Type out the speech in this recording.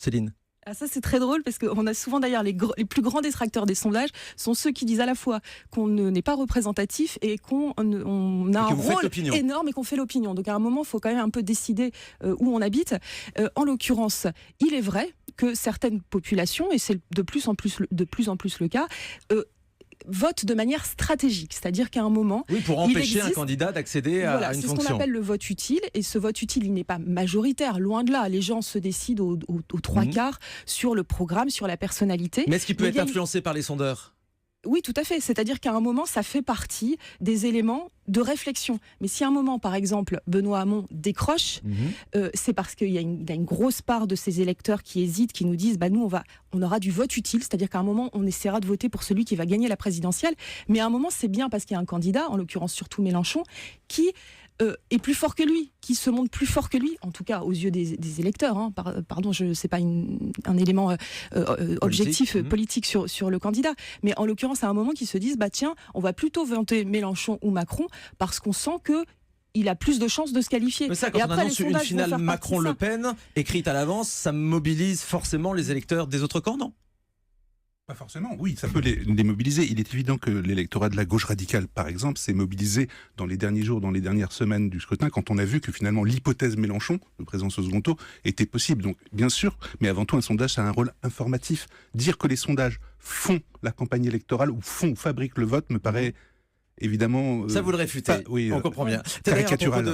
Céline? Ah, ça c'est très drôle parce qu'on a souvent d'ailleurs les plus grands détracteurs des sondages sont ceux qui disent à la fois qu'on n'est pas représentatif et qu'on a un rôle énorme et qu'on fait l'opinion. Donc à un moment, il faut quand même un peu décider où on habite. En l'occurrence, il est vrai que certaines populations, et c'est de plus en plus le cas, vote de manière stratégique, c'est-à-dire qu'à un moment... Oui, pour empêcher un candidat d'accéder à une fonction. C'est ce qu'on appelle le vote utile, et ce vote utile, il n'est pas majoritaire, loin de là. Les gens se décident aux trois quarts sur le programme, sur la personnalité. Mais est-ce qu'il peut être influencé par les sondeurs ? Oui, tout à fait. C'est-à-dire qu'à un moment, ça fait partie des éléments de réflexion. Mais si à un moment, par exemple, Benoît Hamon décroche, c'est parce qu'il y a une grosse part de ces électeurs qui hésitent, qui nous disent nous, on aura du vote utile, c'est-à-dire qu'à un moment, on essaiera de voter pour celui qui va gagner la présidentielle. Mais à un moment, c'est bien parce qu'il y a un candidat, en l'occurrence surtout Mélenchon, qui est plus fort que lui, qui se montre plus fort que lui, en tout cas aux yeux des électeurs. Pardon, c'est pas un élément objectif politique sur le candidat, mais en l'occurrence à un moment qu'ils se disent tiens, on va plutôt vanter Mélenchon ou Macron parce qu'on sent que il a plus de chances de se qualifier. Mais ça, quand on annonce une finale Macron-Le Pen écrite à l'avance, ça mobilise forcément les électeurs des autres camps, non ? Pas forcément, oui, ça peut les mobiliser. Il est évident que l'électorat de la gauche radicale, par exemple, s'est mobilisé dans les derniers jours, dans les dernières semaines du scrutin, quand on a vu que finalement l'hypothèse Mélenchon, de présence au second tour, était possible. Donc bien sûr, mais avant tout un sondage, ça a un rôle informatif. Dire que les sondages font la campagne électorale ou fabriquent le vote me paraît évidemment... ça vous le réfutez, oui, on comprend bien. Caricatural.